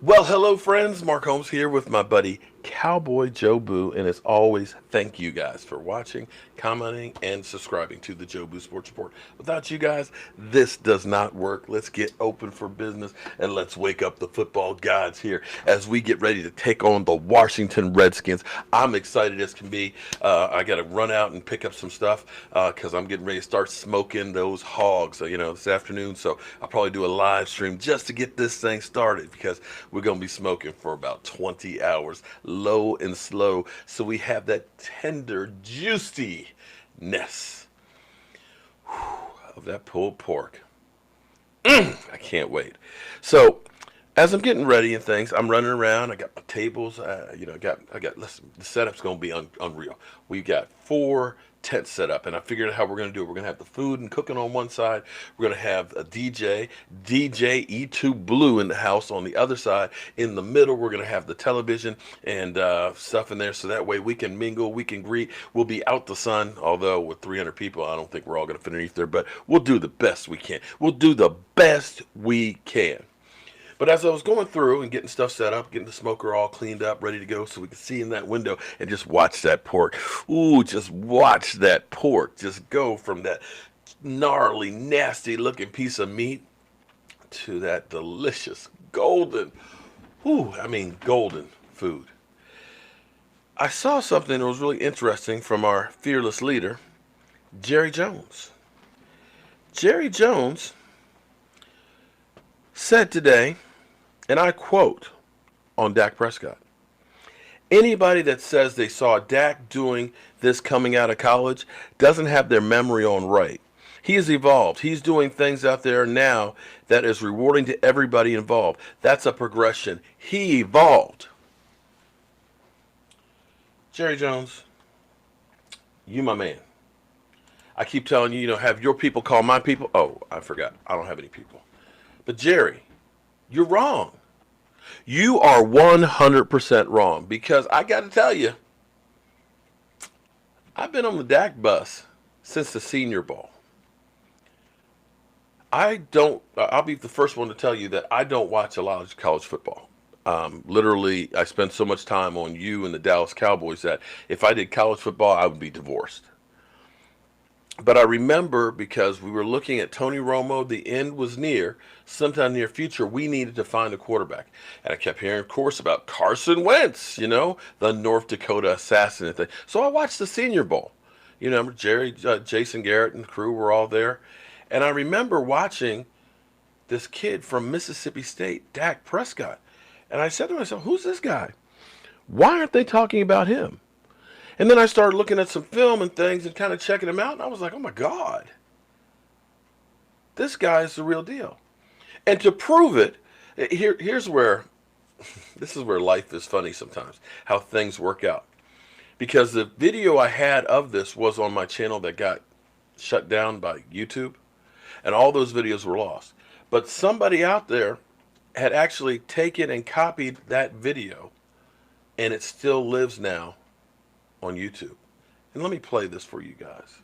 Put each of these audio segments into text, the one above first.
Well, hello, friends. Mark Holmes here with my buddy Cowboy Jobu, and as always, thank you guys for watching, commenting, and subscribing to the Jobu Sports Report. Without you guys, this does not work. Let's get open for business and let's wake up the football gods here as we get ready to take on the Washington Redskins. I'm excited as can be. I got to run out and pick up some stuff because I'm getting ready to start smoking those hogs, this afternoon. So I'll probably do a live stream just to get this thing started because we're going to be smoking for about 20 hours, low and slow, so we have that tender juiciness of that pulled pork. I can't wait. So as I'm getting ready and things, I'm running around. I got my tables. Listen, the setup's going to be unreal. We got 4 tents set up, and I figured out how we're going to do it. We're going to have the food and cooking on one side. We're going to have a DJ E2 Blue in the house on the other side. In the middle, we're going to have the television and stuff in there, so that way we can mingle, we can greet. We'll be out the sun, although with 300 people, I don't think we're all going to fit underneath there, but we'll do the best we can. We'll do the best we can. But as I was going through and getting stuff set up, getting the smoker all cleaned up, ready to go, so we could see in that window and just watch that pork. Ooh, just watch that pork just go from that gnarly, nasty looking piece of meat to that delicious golden, golden food. I saw something that was really interesting from our fearless leader, Jerry Jones. Jerry Jones said today, and I quote on Dak Prescott, anybody that says they saw Dak doing this coming out of college doesn't have their memory on right. He has evolved. He's doing things out there now that is rewarding to everybody involved. That's a progression. He evolved. Jerry Jones, you my man. I keep telling you, have your people call my people. Oh, I forgot. I don't have any people. But Jerry, you're wrong. You are 100% wrong because I got to tell you, I've been on the Dak bus since the Senior Bowl. I'll be the first one to tell you that I don't watch a lot of college football. Literally, I spend so much time on you and the Dallas Cowboys that if I did college football, I would be divorced. But I remember because we were looking at Tony Romo, the end was near. Sometime near future, we needed to find a quarterback. And I kept hearing, of course, about Carson Wentz, the North Dakota assassin and thing. So I watched the Senior Bowl. Jerry, Jason Garrett and the crew were all there. And I remember watching this kid from Mississippi State, Dak Prescott. And I said to myself, who's this guy? Why aren't they talking about him? And then I started looking at some film and things and kind of checking him out. And I was like, oh my God, this guy is the real deal. And to prove it, here's where, this is where life is funny sometimes, how things work out. Because the video I had of this was on my channel that got shut down by YouTube. And all those videos were lost. But somebody out there had actually taken and copied that video. And it still lives now on YouTube. And let me play this for you guys.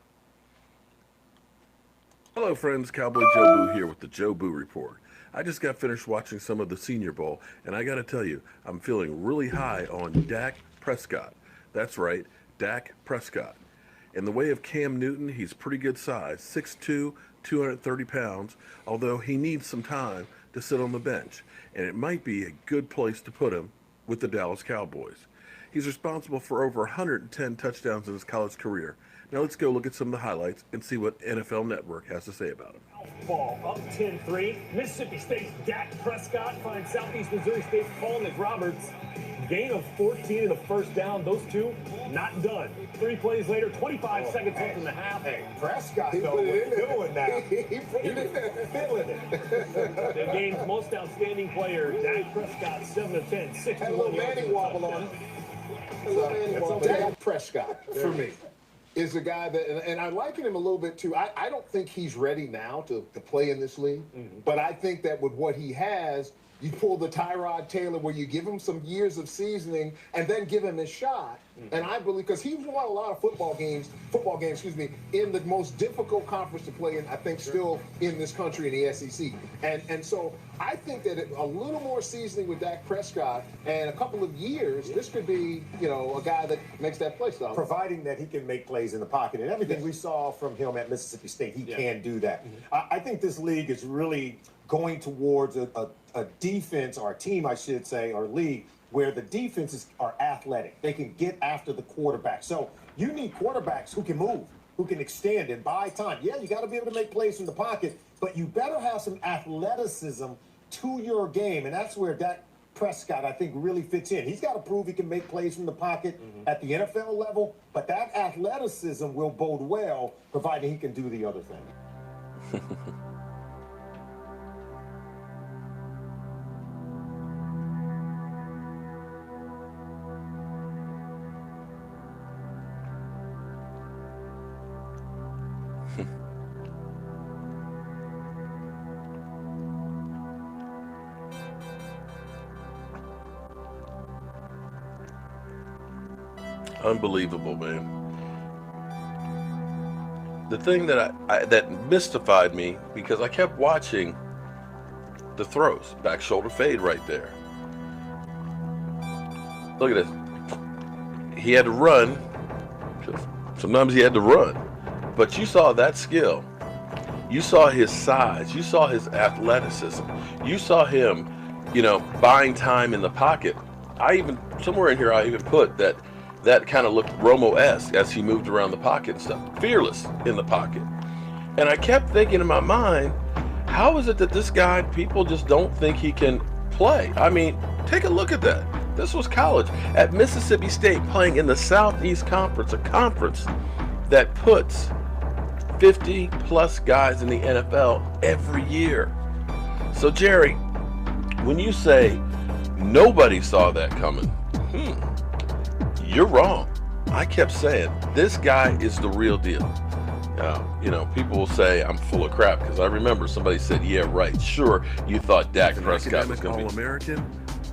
Hello friends, Cowboy Jobu here with the Jobu Report. I just got finished watching some of the Senior Bowl, and I gotta tell you, I'm feeling really high on Dak Prescott. That's right, Dak Prescott. In the way of Cam Newton, he's pretty good size, 6'2", 230 pounds, although he needs some time to sit on the bench, and it might be a good place to put him with the Dallas Cowboys. He's responsible for over 110 touchdowns in his college career. Now let's go look at some of the highlights and see what NFL Network has to say about him. Ball up 10-3. Mississippi State's Dak Prescott finds Southeast Missouri State's Paul McRoberts. Gain of 14 and a first down. Those two not done. 3 plays later, 25 seconds left in the half. Hey, Prescott, he though, put it in doing now. he put it in. Feeling it. The game's most outstanding player, Dak Prescott, 7 of 10, 61 Had a little yards. Manny wobble on him. Dak Prescott, for me, is a guy that, and I liken him a little bit too. I don't think he's ready now to play in this league, but I think that with what he has, You pull the Tyrod Taylor where you give him some years of seasoning and then give him his shot. And I believe, because he's won a lot of football games, in the most difficult conference to play in, I think, still in this country, in the SEC. And so I think that a little more seasoning with Dak Prescott and a couple of years, this could be, a guy that makes that play style. Providing that he can make plays in the pocket. And everything we saw from him at Mississippi State, he can do that. I think this league is really going towards a defense, or a team, I should say, or league, where the defenses are athletic. They can get after the quarterback. So you need quarterbacks who can move, who can extend and buy time. Yeah, you got to be able to make plays from the pocket, but you better have some athleticism to your game. And that's where Dak Prescott, I think, really fits in. He's got to prove he can make plays from the pocket at the NFL level, but that athleticism will bode well, provided he can do the other thing. Unbelievable, man. The thing that that mystified me, because I kept watching the throws, back shoulder fade right there. Look at this. He had to run. Sometimes he had to run, but you saw that skill. You saw his size. You saw his athleticism. You saw him, buying time in the pocket. Somewhere in here, I even put that kind of looked Romo-esque as he moved around the pocket and stuff. Fearless in the pocket. And I kept thinking in my mind, how is it that this guy, people just don't think he can play? I mean, take a look at that. This was college at Mississippi State, playing in the Southeast Conference, a conference that puts 50-plus guys in the NFL every year. So, Jerry, when you say nobody saw that coming, you're wrong. I kept saying, this guy is the real deal. People will say I'm full of crap, because I remember somebody said, yeah, right, sure, you thought Dak Prescott was going to be All-American,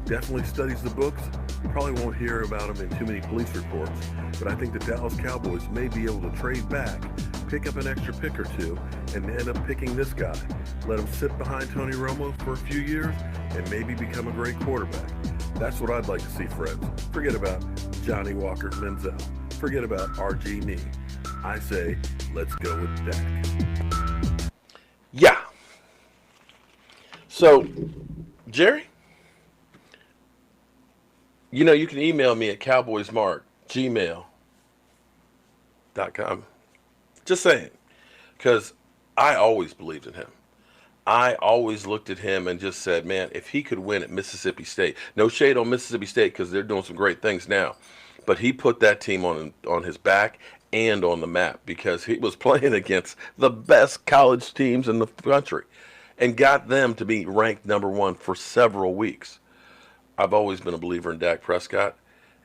definitely studies the books. You probably won't hear about him in too many police reports, but I think the Dallas Cowboys may be able to trade back, pick up an extra pick or two, and end up picking this guy. Let him sit behind Tony Romo for a few years and maybe become a great quarterback. That's what I'd like to see, friends. Forget about Johnny Walker Menzel. Forget about RG me. I say, let's go with Dak. Yeah. So, Jerry, you can email me at cowboysmark@gmail.com. Just saying. Because I always believed in him. I always looked at him and just said, man, if he could win at Mississippi State, no shade on Mississippi State because they're doing some great things now, but he put that team on his back and on the map, because he was playing against the best college teams in the country and got them to be ranked number one for several weeks. I've always been a believer in Dak Prescott,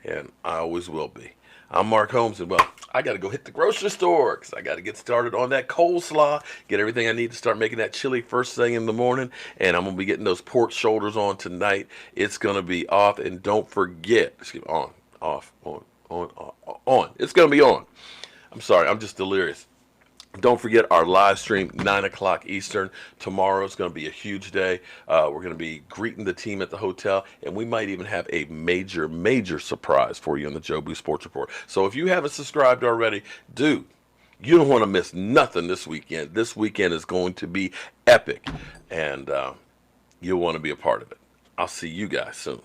and I always will be. I'm Mark Holmes, and I got to go hit the grocery store because I got to get started on that coleslaw, get everything I need to start making that chili first thing in the morning, and I'm going to be getting those pork shoulders on tonight. It's going to be off, and don't forget, on. It's going to be on. I'm sorry, I'm just delirious. Don't forget our live stream, 9 o'clock Eastern. Tomorrow is going to be a huge day. We're going to be greeting the team at the hotel, and we might even have a major, major surprise for you in the Jobu Sports Report. So if you haven't subscribed already, dude, you don't want to miss nothing this weekend. This weekend is going to be epic, and you'll want to be a part of it. I'll see you guys soon.